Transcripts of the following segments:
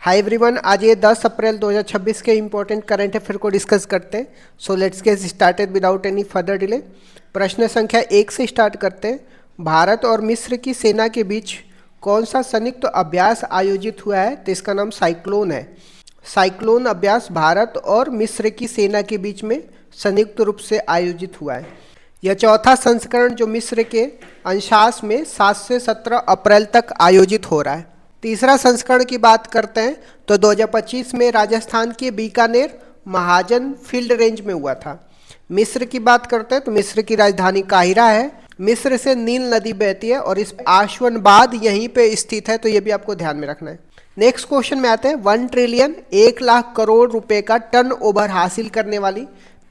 Hi everyone, आज ये 10 अप्रैल 2026 के इंपॉर्टेंट करंट अफेयर को डिस्कस करते हैं। So let's get started without any further delay. प्रश्न संख्या 1 से स्टार्ट करते हैं। भारत और मिस्र की सेना के बीच कौन सा संयुक्त अभ्यास आयोजित हुआ है? तो इसका नाम साइक्लोन है। साइक्लोन अभ्यास भारत और मिस्र की सेना के बीच में संयुक्त रूप से आयोजित हुआ है। यह चौथा संस्करण जो मिस्र के अंशास में 7 से 17 अप्रैल तक आयोजित हो रहा है। तीसरा संस्करण की बात करते हैं तो 2025 में राजस्थान के बीकानेर महाजन फील्ड रेंज में हुआ था। मिस्र की बात करते हैं तो मिस्र की राजधानी काहिरा है। मिस्र से नील नदी बहती है और इस आशवनबाद यहीं पे स्थित है, तो ये भी आपको ध्यान में रखना है। नेक्स्ट क्वेश्चन में आते हैं। 1 ट्रिलियन 1 लाख करोड़ रुपए का टर्न ओवर हासिल करने वाली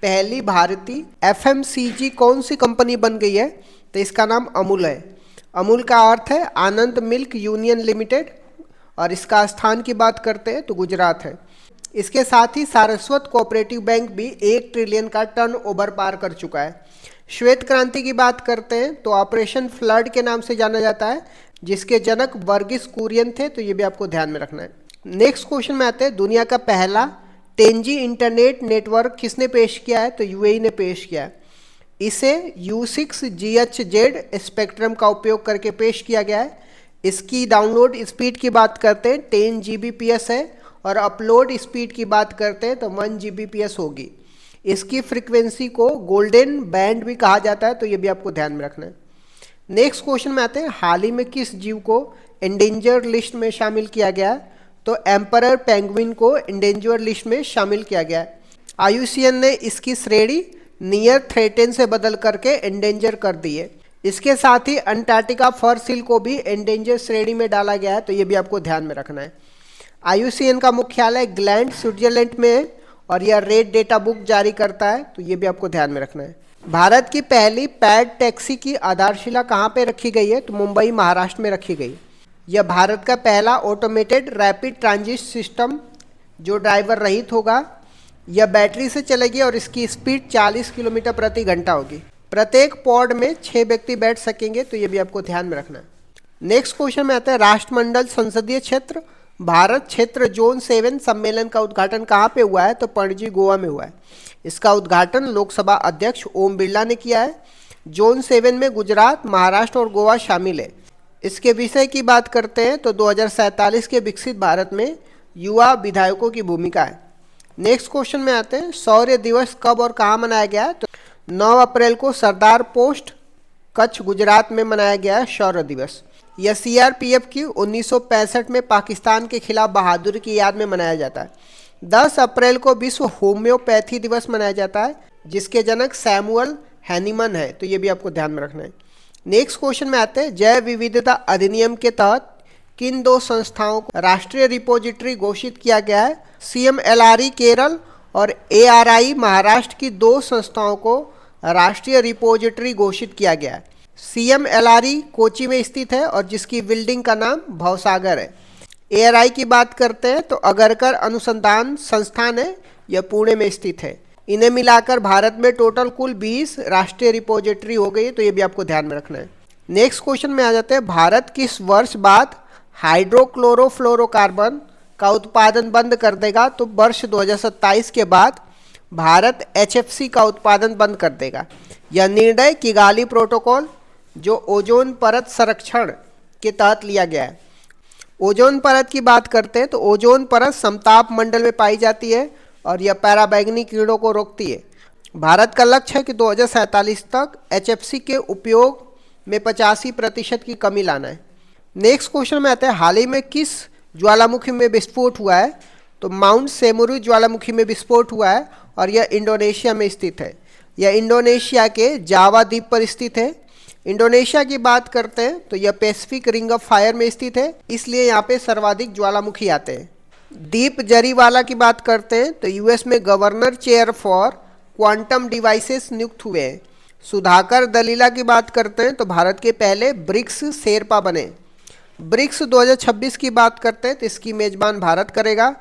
पहली भारतीय एफएमसीजी कौन सी कंपनी बन गई है? तो इसका नाम अमूल है। अमूल का अर्थ है आनंद मिल्क यूनियन लिमिटेड और इसका स्थान की बात करते हैं तो गुजरात है। इसके साथ ही सारस्वत कोऑपरेटिव बैंक भी 1 ट्रिलियन का टर्न ओवर पार कर चुका है। श्वेत क्रांति की बात करते हैं तो ऑपरेशन फ्लड के नाम से जाना जाता है, जिसके जनक वर्गीस कुरियन थे, तो ये भी आपको ध्यान में रखना है। नेक्स्ट क्वेश्चन में आते हैं। दुनिया का पहला 10G इंटरनेट नेटवर्क किसने पेश किया है? तो यूएई ने पेश किया है। इसे U6GHZ स्पेक्ट्रम का उपयोग करके पेश किया गया है। इसकी डाउनलोड स्पीड की बात करते हैं 10 Gbps है और अपलोड स्पीड की बात करते हैं तो 1 Gbps होगी। इसकी फ्रीक्वेंसी को गोल्डन बैंड भी कहा जाता है, तो ये भी आपको ध्यान में रखना है। नेक्स्ट क्वेश्चन में आते हैं। हाल ही में किस जीव को एंडेंजर लिस्ट में शामिल किया गया है? तो एम्परर पेंगुइन को एंडेंजर लिस्ट में शामिल किया गया है। IUCN ने इसकी श्रेणी नियर थ्रेटेन से बदल करके एंडेंजर कर दी है। इसके साथ ही अंटार्कटिका फर सील को भी एंडेंजर श्रेणी में डाला गया है, तो ये भी आपको ध्यान में रखना है। IUCN का मुख्यालय ग्लैंड स्विट्जरलैंड में है और यह रेड डेटा बुक जारी करता है, तो ये भी आपको ध्यान में रखना है। भारत की पहली पैड टैक्सी की आधारशिला कहाँ पे रखी गई है? तो मुंबई महाराष्ट्र में रखी गई। यह भारत का पहला ऑटोमेटेड रैपिड ट्रांजिट सिस्टम जो ड्राइवर रहित होगा। यह बैटरी से चलेगी और इसकी स्पीड 40 किलोमीटर प्रति घंटा होगी। प्रत्येक पॉड में 6 व्यक्ति बैठ सकेंगे, तो ये भी आपको ध्यान में रखना है। नेक्स्ट क्वेश्चन में आता है। राष्ट्रमंडल संसदीय क्षेत्र भारत क्षेत्र जोन 7 सम्मेलन का उद्घाटन कहाँ पे हुआ है? तो पणजी गोवा में हुआ है। इसका उद्घाटन लोकसभा अध्यक्ष ओम बिरला ने किया है। जोन 7 में गुजरात, महाराष्ट्र और गोवा शामिल है। इसके विषय की बात करते हैं तो 2047 के विकसित भारत में युवा विधायकों की भूमिका है। नेक्स्ट क्वेश्चन में आते हैं। शौर्य दिवस कब और कहाँ मनाया गया है? तो 9 अप्रैल को सरदार पोस्ट कच्छ गुजरात में मनाया गया है शौर्य दिवस। यह CRPF की 1965 में पाकिस्तान के खिलाफ बहादुरी की याद में मनाया जाता है। 10 अप्रैल को विश्व होम्योपैथी दिवस मनाया जाता है, जिसके जनक सैमुअल हैनीमन है, तो ये भी आपको ध्यान में रखना है। नेक्स्ट क्वेश्चन में आते हैं। जैव विविधता अधिनियम के तहत किन 2 संस्थाओं को राष्ट्रीय रिपोजिटरी घोषित किया गया है? CMLRE केरल और ARI महाराष्ट्र की 2 संस्थाओं को राष्ट्रीय रिपोजिटरी घोषित किया गया है। CMLRE कोची में स्थित है और जिसकी बिल्डिंग का नाम भवसागर है। ARI की बात करते हैं तो अगरकर अनुसंधान संस्थान है, यह पुणे में स्थित है। इन्हें मिलाकर भारत में टोटल कुल 20 राष्ट्रीय रिपोजिटरी हो गई, तो ये भी आपको ध्यान में रखना है। नेक्स्ट क्वेश्चन में आ जाते हैं। भारत किस वर्ष बाद हाइड्रोक्लोरोफ्लोरोकार्बन का उत्पादन बंद कर देगा? तो वर्ष 2027 के बाद भारत HFC का उत्पादन बंद कर देगा। यह निर्णय किगाली प्रोटोकॉल जो ओजोन परत संरक्षण के तहत लिया गया है। ओजोन परत की बात करते हैं तो ओजोन परत समताप मंडल में पाई जाती है और यह पराबैंगनी किरणों को रोकती है। भारत का लक्ष्य है कि 2047 तक HFC के उपयोग में 85% की कमी लाना है। नेक्स्ट क्वेश्चन में आता है। हाल ही में किस ज्वालामुखी में विस्फोट हुआ है? तो माउंट सेमुरू ज्वालामुखी में विस्फोट हुआ है और यह इंडोनेशिया में स्थित है। यह इंडोनेशिया के जावा द्वीप पर स्थित है। इंडोनेशिया की बात करते हैं तो यह पैसिफिक रिंग ऑफ फायर में स्थित है, इसलिए यहाँ पे सर्वाधिक ज्वालामुखी आते हैं। दीप जरीवाला की बात करते हैं तो US में governor chair for quantum devices नियुक्त हुए हैं। सुधाकर दलीला की बात करते हैं तो भारत के पहले ब्रिक्स शेरपा बने। ब्रिक्स 2026 की बात करते हैं तो इसकी मेजबान भारत करेगा।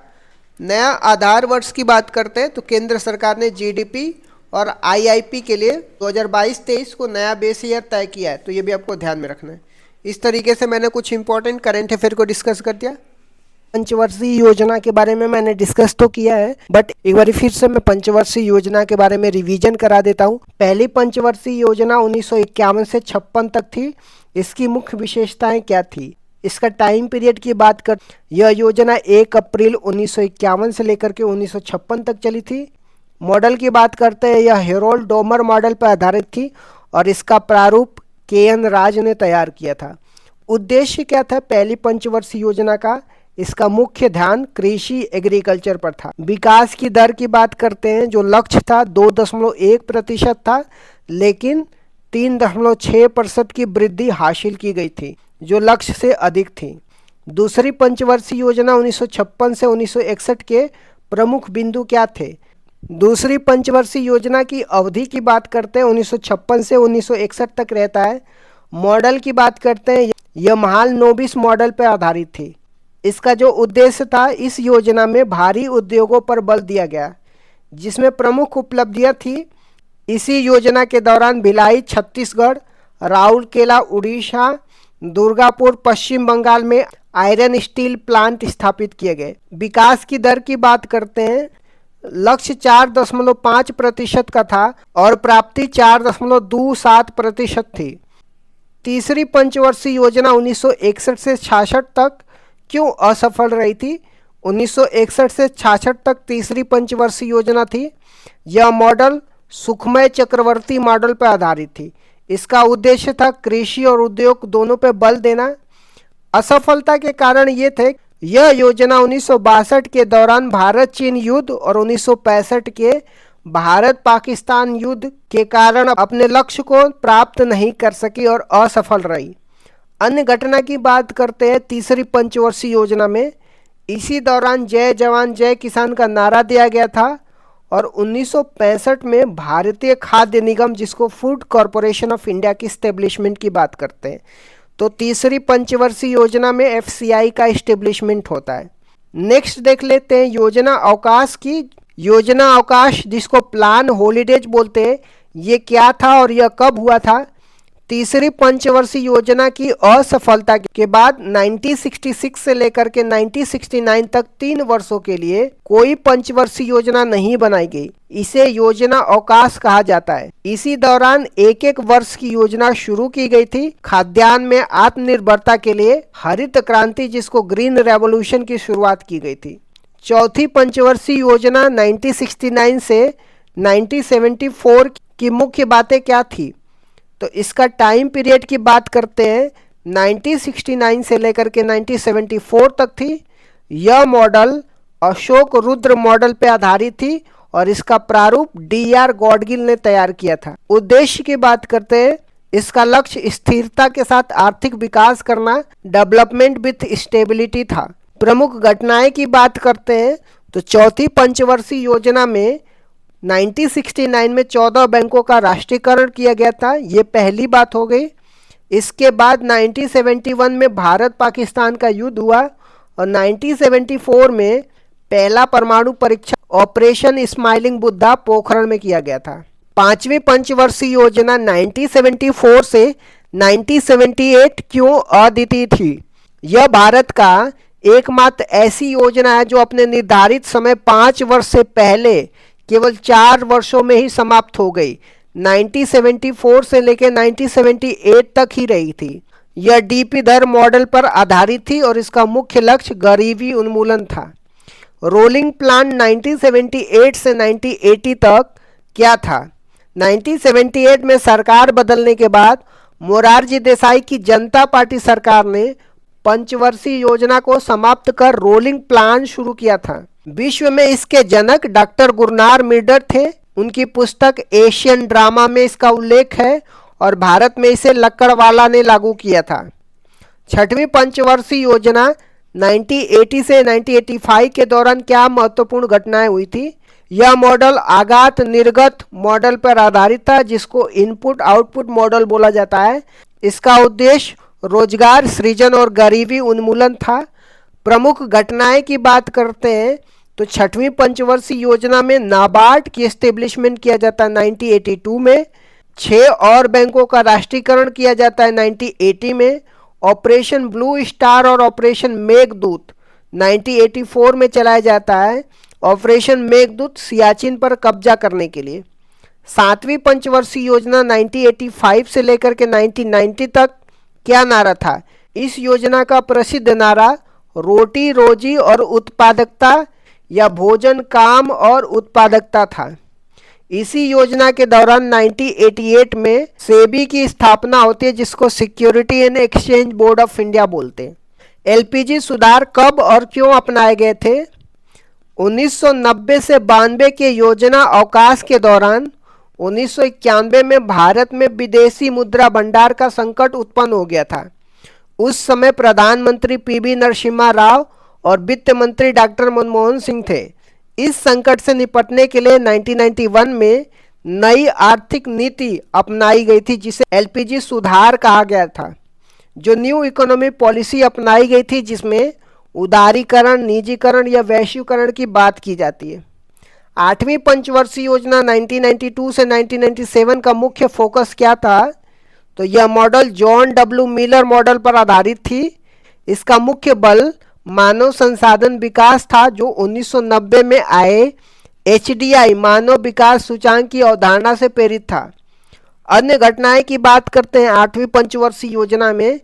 नया आधार वर्ष की बात करते हैं तो केंद्र सरकार ने GDP और IIP के लिए 2022-23 को नया बेस ईयर तय किया है, तो ये भी आपको ध्यान में रखना है। इस तरीके से मैंने कुछ इंपॉर्टेंट करंट अफेयर को डिस्कस कर दिया। पंचवर्षीय योजना के बारे में मैंने डिस्कस तो किया है, बट एक बार फिर से मैं पंचवर्षीय योजना के बारे में रिवीजन करा देता हूँ। पहली पंचवर्षीय योजना 1951 से 56 तक थी। इसकी मुख्य विशेषताएं क्या थी? इसका टाइम पीरियड की बात कर, यह योजना 1 अप्रैल 1951 से लेकर के 1956 तक चली थी। मॉडल की बात करते हैं, यह हेरोल्ड डोमर मॉडल पर आधारित थी और इसका प्रारूप के.एन. राज ने तैयार किया था। उद्देश्य क्या था पहली पंचवर्षीय योजना का? इसका मुख्य ध्यान कृषि एग्रीकल्चर पर था। विकास की दर की बात करते हैं, जो लक्ष्य था 2.1% था, लेकिन 3.6% की वृद्धि हासिल की गई थी, जो लक्ष्य से अधिक थी। दूसरी पंचवर्षीय योजना 1956 से 1961 के प्रमुख बिंदु क्या थे? दूसरी पंचवर्षीय योजना की अवधि की बात करते हैं, 1956 से 1961 तक रहता है। मॉडल की बात करते हैं, यह महालनोबिस मॉडल पर आधारित थी। इसका जो उद्देश्य था, इस योजना में भारी उद्योगों पर बल दिया गया, जिसमें प्रमुख उपलब्धियां थी। इसी योजना के दौरान भिलाई छत्तीसगढ़, राउरकेला उड़ीसा, दुर्गापुर पश्चिम बंगाल में आयरन स्टील प्लांट स्थापित किए गए। विकास की दर की बात करते हैं, लक्ष्य 4.5% का था और प्राप्ति 4.27% थी। तीसरी पंचवर्षीय योजना 1961 से 66 तक क्यों असफल रही थी? 1961 से 66 तक तीसरी पंचवर्षीय योजना थी। यह मॉडल सुखमय चक्रवर्ती मॉडल पर आधारित थी। इसका उद्देश्य था कृषि और उद्योग दोनों पर बल देना। असफलता के कारण ये थे, यह योजना 1962 के दौरान भारत चीन युद्ध और 1965 के भारत पाकिस्तान युद्ध के कारण अपने लक्ष्य को प्राप्त नहीं कर सकी और असफल रही। अन्य घटना की बात करते हैं तीसरी पंचवर्षीय योजना में, इसी दौरान जय जवान जय किसान का नारा दिया गया था और 1965 में भारतीय खाद्य निगम, जिसको फूड कॉरपोरेशन ऑफ इंडिया की स्टेब्लिशमेंट की बात करते हैं, तो तीसरी पंचवर्षीय योजना में एफसीआई का इस्टेब्लिशमेंट होता है। नेक्स्ट देख लेते हैं योजना अवकाश की। योजना अवकाश, जिसको प्लान हॉलीडेज बोलते हैं, ये क्या था और यह कब हुआ था? तीसरी पंचवर्षीय योजना की असफलता के बाद 1966 से लेकर के 1969 तक 3 वर्षों के लिए कोई पंचवर्षीय योजना नहीं बनाई गई। इसे योजना अवकाश कहा जाता है। इसी दौरान एक एक वर्ष की योजना शुरू की गई थी। खाद्यान्न में आत्मनिर्भरता के लिए हरित क्रांति, जिसको ग्रीन रेवोल्यूशन की शुरुआत की गई थी। चौथी पंचवर्षीय योजना 1969 से 1974 की मुख्य बातें क्या थी? तो इसका टाइम पीरियड की बात करते हैं, 1969 से लेकर के 1974 तक थी। यह मॉडल अशोक रुद्र मॉडल पर आधारित थी और इसका प्रारूप डी.आर. गॉडगिल ने तैयार किया था। उद्देश्य की बात करते हैं, इसका लक्ष्य स्थिरता के साथ आर्थिक विकास करना, डेवलपमेंट विथ स्टेबिलिटी था। प्रमुख घटनाएं की बात करते हैं, तो चौथी पंचवर्षीय योजना में 1969 में 14 बैंकों का राष्ट्रीयकरण किया गया था। ये पहली बात हो गई। इसके बाद 1971 में भारत पाकिस्तान का युद्ध हुआ और 1974 में पहला परमाणु परीक्षण ऑपरेशन स्माइलिंग बुद्धा पोखरण में किया गया था। पांचवी पंचवर्षीय योजना 1974 से 1978 क्यों अद्वितीय थी? यह भारत का एकमात्र ऐसी योजना है जो अपने निर्धारित समय 5 वर्ष से पहले केवल 4 वर्षों में ही समाप्त हो गई। 1974 से लेकर 1978 तक ही रही थी। यह डीपी दर मॉडल पर आधारित थी और इसका मुख्य लक्ष्य गरीबी उन्मूलन था। रोलिंग प्लान 1978 से 1980 तक क्या था? 1978 में सरकार बदलने के बाद मोरारजी देसाई की जनता पार्टी सरकार ने पंचवर्षीय योजना को समाप्त कर रोलिंग प्लान शुरू किया था। विश्व में इसके जनक डॉक्टर गुरनार मिर्डर थे। उनकी पुस्तक एशियन ड्रामा में इसका उल्लेख है और भारत में इसे लक्कड़वाला ने लागू किया था। छठवीं पंचवर्षीय योजना 1980 से 1985 के दौरान क्या महत्वपूर्ण घटनाएं हुई थी? यह मॉडल आगात निर्गत मॉडल पर आधारित था, जिसको इनपुट आउटपुट मॉडल बोला जाता है। इसका उद्देश्य रोजगार सृजन और गरीबी उन्मूलन था। प्रमुख घटनाएं की बात करते हैं, तो छठवीं पंचवर्षीय योजना में नाबार्ड की एस्टेब्लिशमेंट किया जाता है 1982 में। 6 और बैंकों का राष्ट्रीयकरण किया जाता है 1980 में। ऑपरेशन ब्लू स्टार और ऑपरेशन मेघदूत 1984 में चलाया जाता है ऑपरेशन मेघदूत सियाचिन पर कब्जा करने के लिए। सातवीं पंचवर्षीय योजना 1985 से लेकर के 1990 तक क्या नारा था? इस योजना का प्रसिद्ध नारा रोटी रोजी और उत्पादकता या भोजन काम और उत्पादकता था। इसी योजना के दौरान 1988 में सेबी की स्थापना होती है, जिसको security and exchange board of India बोलते हैं। एलपीजी सुधार कब और क्यों अपनाए गए थे? 1990 से 92 के योजना अवकाश के दौरान 1991 में भारत में विदेशी मुद्रा भंडार का संकट उत्पन्न हो गया था। उस समय प्रधानमंत्री पीवी नरसिम्हा राव और वित्त मंत्री डॉक्टर मनमोहन सिंह थे। इस संकट से निपटने के लिए 1991 में नई आर्थिक नीति अपनाई गई थी, जिसे एलपीजी सुधार कहा गया था। जो न्यू इकोनॉमी पॉलिसी अपनाई गई थी, जिसमें उदारीकरण, निजीकरण या वैश्वीकरण की बात की जाती है। आठवीं पंचवर्षीय योजना 1992 से 1997 का मुख्य फोकस क्या था? तो यह model John W Miller model पर आधारित थी। इसका मुख्य बल मानव संसाधन विकास था, जो 1990 में आए एचडीआई मानव विकास सूचांक की अवधारणा से प्रेरित था। अन्य घटनाएं की बात करते हैं आठवीं पंचवर्षीय योजना में।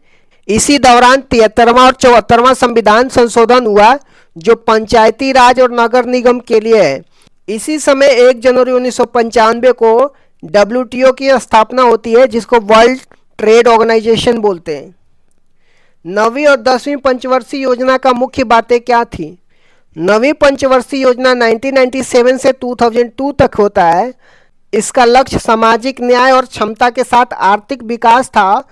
इसी दौरान 73वां और 74वां संविधान संशोधन हुआ, जो पंचायती राज और नगर निगम के लिए है। इसी समय 1 जनवरी 1995 को डब्ल्यूटीओ की स्थापना होती है, जिसको वर्ल्ड ट्रेड ऑर्गेनाइजेशन बोलते हैं। नवीं और 10वीं पंचवर्षीय योजना का मुख्य बातें क्या थी? नवीं पंचवर्षीय योजना 1997 से 2002 तक होता है। इसका लक्ष्य सामाजिक न्याय और क्षमता के साथ आर्थिक विकास था।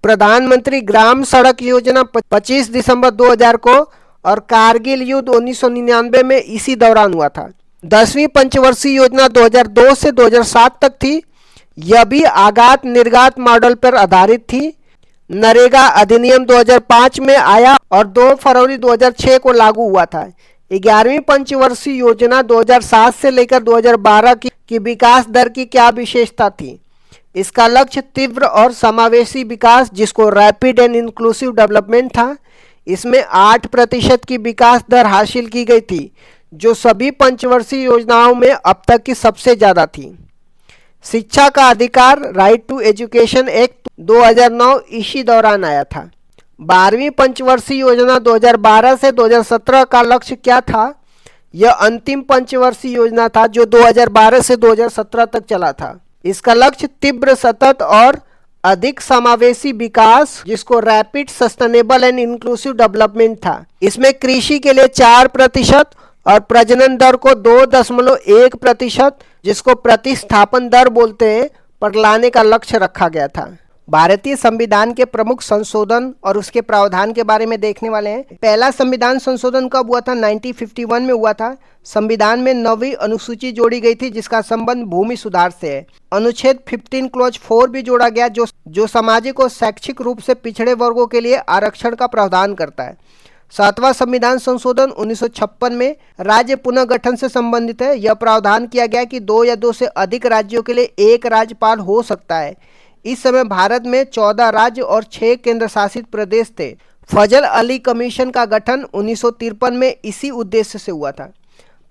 प्रधानमंत्री ग्राम सड़क योजना 25 दिसंबर 2000 को और कारगिल युद्ध 1999 में इसी दौरान हुआ था। 10वीं पंचवर्षीय योजना 2002 से 2007 तक थी। यह भी आगात निर्गात मॉडल पर आधारित थी। नरेगा अधिनियम 2005 में आया और 2 फरवरी 2006 को लागू हुआ था। 11वीं पंचवर्षीय योजना 2007 से लेकर 2012 की विकास दर की क्या विशेषता थी? इसका लक्ष्य तीव्र और समावेशी विकास, जिसको रैपिड एंड इंक्लूसिव डेवलपमेंट था। इसमें 8% की विकास दर हासिल की गई थी, जो सभी पंचवर्षीय योजनाओं में अब तक की सबसे ज़्यादा थी। शिक्षा का अधिकार राइट टू एजुकेशन एक्ट 2009 इसी दौरान आया था। 12वीं पंचवर्षीय योजना 2012 से 2017 का लक्ष्य क्या था? यह अंतिम पंचवर्षीय योजना था, जो 2012 से 2017 तक चला था। इसका लक्ष्य तीव्र, सतत और अधिक समावेशी विकास, जिसको rapid sustainable and inclusive development था। इसमें कृषि के लिए 4% और प्रजनन दर को 2.1%, जिसको प्रतिस्थापन दर बोलते हैं, पर लाने का लक्ष्य रखा गया था। भारतीय संविधान के प्रमुख संशोधन और उसके प्रावधान के बारे में देखने वाले हैं। पहला संविधान संशोधन कब हुआ था? 1951 में हुआ था। संविधान में 9वीं अनुसूची जोड़ी गई थी, जिसका संबंध भूमि सुधार से है। अनुच्छेद 15 क्लॉज 4 भी जोड़ा गया, जो सामाजिक और शैक्षिक रूप से पिछड़े वर्गों के लिए आरक्षण का प्रावधान करता है। 7वां संविधान संशोधन 1956 में राज्य पुनर्गठन से संबंधित है। यह प्रावधान किया गया कि 2 या 2 से अधिक राज्यों के लिए एक राज्यपाल हो सकता है। इस समय भारत में 14 राज्य और 6 केंद्र शासित प्रदेश थे। फजल अली कमीशन का गठन 1953 में इसी उद्देश्य से हुआ था।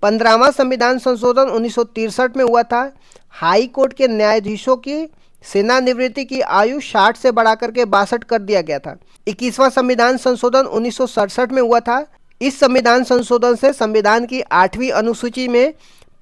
15वां संविधान संशोधन 1963 में हुआ था। हाई कोर्ट के न्यायाधीशों की सेवानिवृत्ति की आयु 60 से बढ़ाकर के 62 कर दिया गया था। 21वां संविधान संशोधन 1967 में हुआ था। इस संविधान संशोधन से संविधान की 8वीं अनुसूची में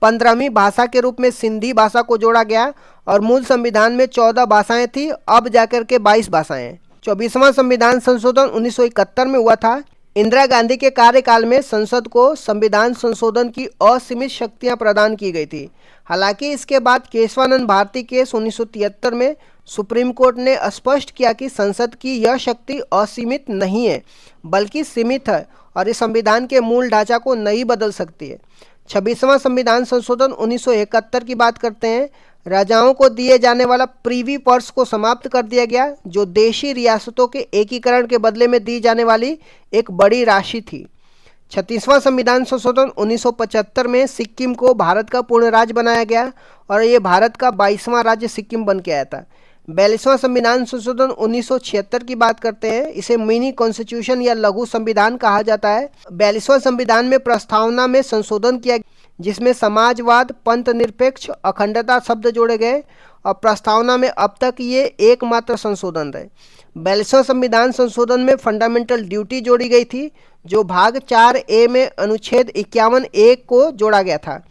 15वीं भाषा के रूप में सिंधी भाषा को जोड़ा गया और मूल संविधान में 14 भाषाएं थी, अब जाकर के 22 भाषाएं हैं। 24वां संविधान संशोधन 1971 में हुआ था। इंदिरा गांधी के कार्यकाल में संसद को संविधान संशोधन की असीमित शक्तियां प्रदान की गई थी। हालांकि इसके बाद केशवानंद भारती केस 1973 में सुप्रीम कोर्ट ने स्पष्ट किया कि संसद की यह शक्ति असीमित नहीं है, बल्कि सीमित है और इस संविधान के मूल ढांचा को नहीं बदल सकती है। 26वां संविधान संशोधन 1971 की बात करते हैं। राजाओं को दिए जाने वाला प्रीवी पर्स को समाप्त कर दिया गया, जो देशी रियासतों के एकीकरण के बदले में दी जाने वाली एक बड़ी राशि थी। 36वां संविधान संशोधन 1975 में सिक्किम को भारत का पूर्ण राज्य बनाया गया और ये भारत का 22वां राज्य सिक्किम बन के आया था। 42वां संविधान संशोधन 1976 की बात करते हैं। इसे मिनी कॉन्स्टिट्यूशन या लघु संविधान कहा जाता है। 42वां संविधान में प्रस्तावना में संशोधन किया जिसमें समाजवाद, पंथ निरपेक्ष, अखंडता शब्द जोड़े गए और प्रस्तावना में अब तक ये एकमात्र संशोधन है। 42वां संविधान संशोधन में फंडामेंटल ड्यूटी जोड़ी गई थी, जो भाग 4A में अनुच्छेद 51A को जोड़ा गया था,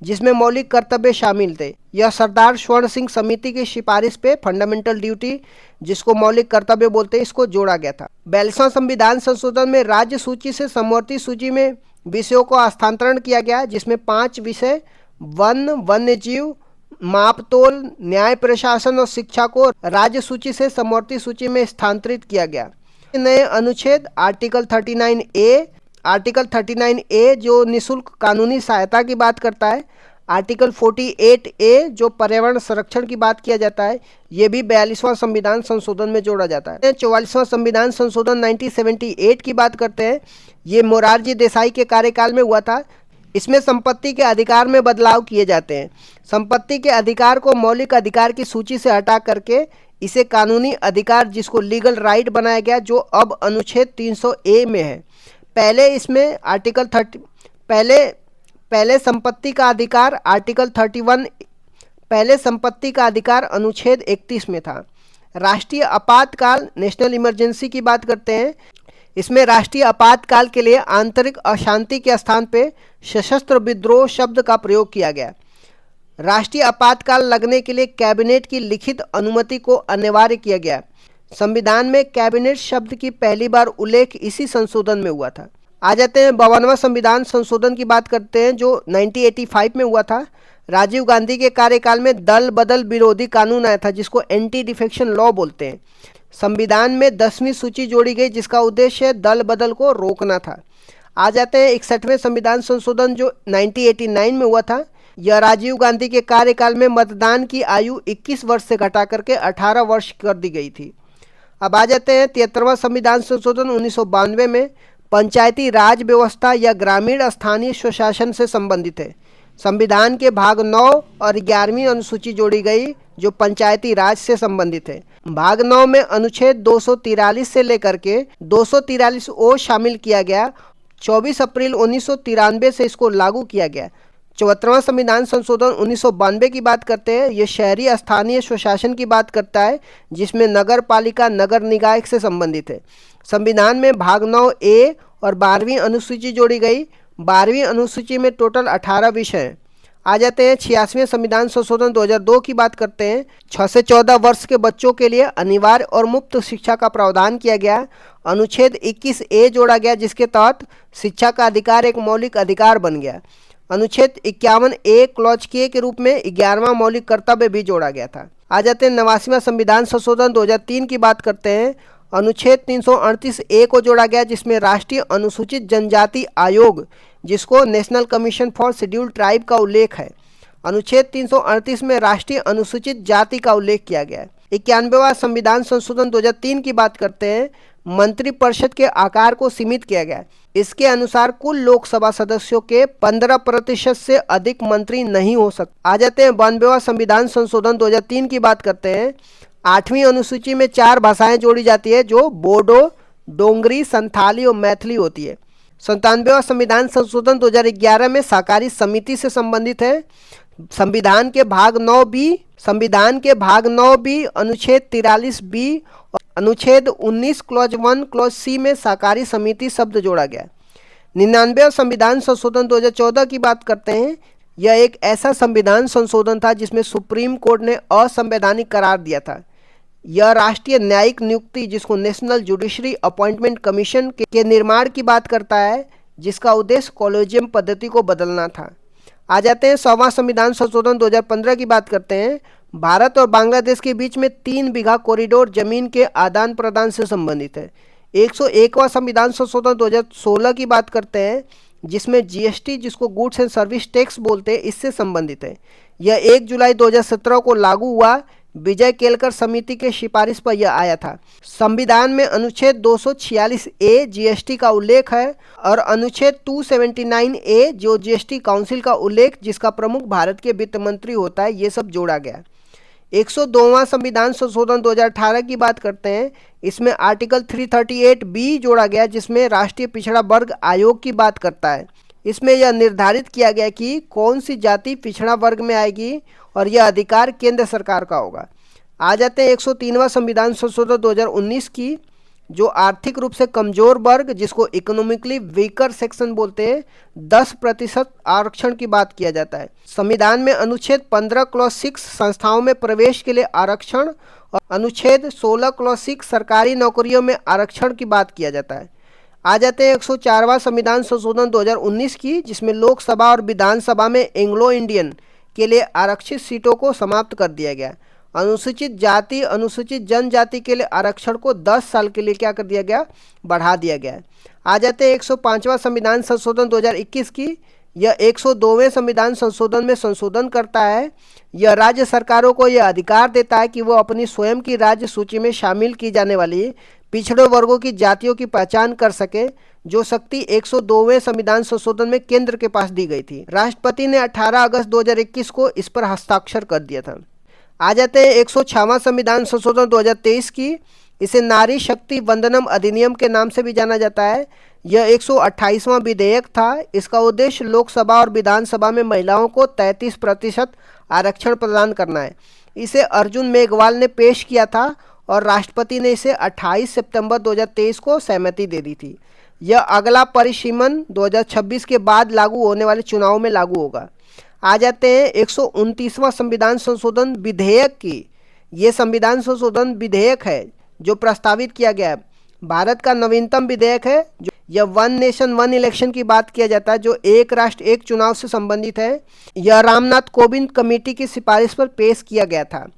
जिसमें मौलिक कर्तव्य शामिल थे। यह सरदार स्वर्ण सिंह समिति की सिफारिश पे फंडामेंटल ड्यूटी, जिसको मौलिक कर्तव्य बोलते हैं, इसको जोड़ा गया था। 42वां संविधान संशोधन में राज्य सूची से समवर्ती सूची में विषयों को हस्तांतरण किया गया, जिसमें 5 विषय वन, वन्य जीव, मापतोल, न्याय प्रशासन और शिक्षा को राज्य सूची से समवर्ती सूची में स्थानांतरित किया गया। नए अनुच्छेद आर्टिकल 39A जो निःशुल्क कानूनी सहायता की बात करता है, आर्टिकल 48A जो पर्यावरण संरक्षण की बात किया जाता है, ये भी 42वां संविधान संशोधन में जोड़ा जाता है। 44वां संविधान संशोधन 1978 की बात करते हैं। ये मोरारजी देसाई के कार्यकाल में हुआ था। इसमें संपत्ति के अधिकार में बदलाव किए जाते हैं। संपत्ति के अधिकार को मौलिक अधिकार की सूची से हटा करके इसे कानूनी अधिकार, जिसको लीगल राइट बनाया गया, जो अब अनुच्छेद 300A में है। पहले इसमें आर्टिकल 30 पहले संपत्ति का अधिकार आर्टिकल 31, पहले संपत्ति का अधिकार अनुच्छेद 31 में था। राष्ट्रीय आपातकाल, नेशनल इमरजेंसी की बात करते हैं। इसमें राष्ट्रीय आपातकाल के लिए आंतरिक अशांति के स्थान पे सशस्त्र विद्रोह शब्द का प्रयोग किया गया। राष्ट्रीय आपातकाल लगने के लिए कैबिनेट की लिखित अनुमति को अनिवार्य किया गया। संविधान में कैबिनेट शब्द की पहली बार उल्लेख इसी संशोधन में हुआ था। आ जाते हैं 52वां संविधान संशोधन की बात करते हैं, जो 1985 में हुआ था। राजीव गांधी के कार्यकाल में दल बदल विरोधी कानून आया था, जिसको एंटी डिफेक्शन लॉ बोलते हैं। संविधान में 10वीं सूची जोड़ी गई, जिसका उद्देश्य दल बदल को रोकना था। आ जाते हैं 61वें संविधान संशोधन, जो 1989 में हुआ था। यह राजीव गांधी के कार्यकाल में मतदान की आयु 21 वर्ष से घटा करके 18 वर्ष कर दी गई थी। अब आ जाते हैं 73वां संविधान संशोधन 1992 में। पंचायती राज व्यवस्था या ग्रामीण स्थानीय स्वशासन से संबंधित है। संविधान के भाग 9 और 11वीं अनुसूची जोड़ी गई, जो पंचायती राज से संबंधित है। भाग 9 में अनुच्छेद 243 से लेकर के 243O शामिल किया गया। 24 अप्रैल 1993 से इसको लागू किया गया। 74वां संविधान संशोधन 1992 की बात करते हैं। ये शहरी स्थानीय स्वशासन की बात करता है, जिसमें नगर पालिका, नगर निकाय से संबंधित है। संविधान में भाग 9A और 12वीं अनुसूची जोड़ी गई। 12वीं अनुसूची में टोटल 18 विषय हैं। आ जाते हैं 86वें संविधान संशोधन 2002 की बात करते हैं। 6 से 14 वर्ष के बच्चों के लिए अनिवार्य और मुफ्त शिक्षा का प्रावधान किया गया। अनुच्छेद 21A जोड़ा गया, जिसके तहत शिक्षा का अधिकार एक मौलिक अधिकार बन गया। अनुच्छेद 51A क्लॉज के रूप में 11वां मौलिक कर्तव्य भी जोड़ा गया था। आ जाते हैं 89वां संविधान संशोधन 2003 की बात करते हैं। अनुच्छेद 338A को जोड़ा गया, जिसमें राष्ट्रीय अनुसूचित जनजाति आयोग, जिसको national commission for scheduled tribe का उल्लेख है। अनुच्छेद 338 में राष्ट्रीय अनुसूचित जाति का उल्लेख किया गया है। 91वां संविधान संशोधन 2003 की बात करते हैं। मंत्रिपरिषद के आकार को सीमित किया गया। इसके अनुसार कुल लोकसभा सदस्यों के 15% से अधिक मंत्री नहीं हो सकते। आ जाते हैं 92वां संविधान संशोधन 2003 की बात करते हैं। 8वीं अनुसूची में 4 भाषाएं जोड़ी जाती है, जो बोडो, डोंगरी, संथाली और मैथिली होती है। 97वां संविधान संशोधन 2011 में सहकारी समिति से संबंधित है। संविधान के भाग 9B अनुच्छेद 43B और अनुच्छेद 19 क्लॉज 1 क्लॉज C में सहकारी समिति शब्द जोड़ा गया। 99वां संविधान संशोधन 2014 की बात करते हैं। यह एक ऐसा संविधान संशोधन था जिसमें सुप्रीम कोर्ट ने असंवैधानिक करार दिया था। यह राष्ट्रीय न्यायिक नियुक्ति, जिसको नेशनल जुडिशरी अपॉइंटमेंट कमीशन के निर्माण की बात करता है, जिसका उद्देश्य कॉलेजियम पद्धति को बदलना था। आ जाते हैं 100वां संविधान संशोधन 2015 की बात करते हैं। भारत और बांग्लादेश के बीच में 3 बीघा कॉरिडोर जमीन के आदान प्रदान से संबंधित है। 101वां संविधान संशोधन 2016 की बात करते हैं, जिसमें GST, जिसको गुड्स एंड सर्विस टैक्स बोलते हैं, इससे संबंधित है। यह 1 जुलाई 2017 को लागू हुआ। विजय केलकर समिति के सिफारिश पर यह आया था। संविधान में अनुच्छेद 246A GST का उल्लेख है और अनुच्छेद 279A जो GST काउंसिल का उल्लेख, जिसका प्रमुख भारत के वित्त मंत्री होता है, ये सब जोड़ा गया। 102वां संविधान संशोधन 2018 की बात करते हैं। इसमें आर्टिकल 338 बी जोड़ा गया, जिसमें राष्ट्रीय पिछड़ा वर्ग आयोग की बात करता है। इसमें यह निर्धारित किया गया कि कौन सी जाति पिछड़ा वर्ग में आएगी और यह अधिकार केंद्र सरकार का होगा। आ जाते हैं 103वां संविधान संशोधन 2019 की, जो आर्थिक रूप से कमजोर वर्ग, जिसको इकोनॉमिकली वीकर सेक्शन बोलते हैं, 10% आरक्षण की बात किया जाता है। संविधान में अनुच्छेद 15 क्लॉज 6 संस्थाओं में प्रवेश के लिए आरक्षण और अनुच्छेद 16 क्लॉज 6 सरकारी नौकरियों में आरक्षण की बात किया जाता है। आ जाते हैं 104वां संविधान संशोधन 2019 की, जिसमें लोकसभा और विधानसभा में एंग्लो इंडियन के लिए आरक्षित सीटों को समाप्त कर दिया गया। अनुसूचित जाति अनुसूचित जनजाति के लिए आरक्षण को 10 साल के लिए क्या कर दिया गया, बढ़ा दिया गया है। आ जाते हैं 105वां संविधान संशोधन 2021 की। यह 102वें संविधान संशोधन में संशोधन करता है। यह राज्य सरकारों को यह अधिकार देता है कि वो अपनी स्वयं की राज्य सूची में शामिल की जाने वाली पिछड़े वर्गों की जातियों की पहचान कर सके, जो शक्ति 102वें संविधान संशोधन में केंद्र के पास दी गई थी। राष्ट्रपति ने 18 अगस्त 2021 को इस पर हस्ताक्षर कर दिया था। आ जाते हैं 106वां संविधान संशोधन 2023 की। इसे नारी शक्ति वंदनम अधिनियम के नाम से भी जाना जाता है। यह 128वां विधेयक था। इसका उद्देश्य लोकसभा और विधानसभा में महिलाओं को 33% आरक्षण प्रदान करना है। इसे अर्जुन मेघवाल ने पेश किया था और राष्ट्रपति ने इसे 28 सितंबर 2023 को सहमति दे दी थी। यह अगला परिसीमन 2026 के बाद लागू होने वाले चुनाव में लागू होगा। आ जाते हैं 129वां संविधान संशोधन विधेयक की। ये संविधान संशोधन विधेयक है जो प्रस्तावित किया गया है। भारत का नवीनतम विधेयक है। जो यह वन नेशन वन इलेक्शन की बात किया जाता है, जो एक राष्ट्र एक चुनाव से संबंधित है। यह रामनाथ कोविंद कमेटी की सिफारिश पर पेश किया गया था।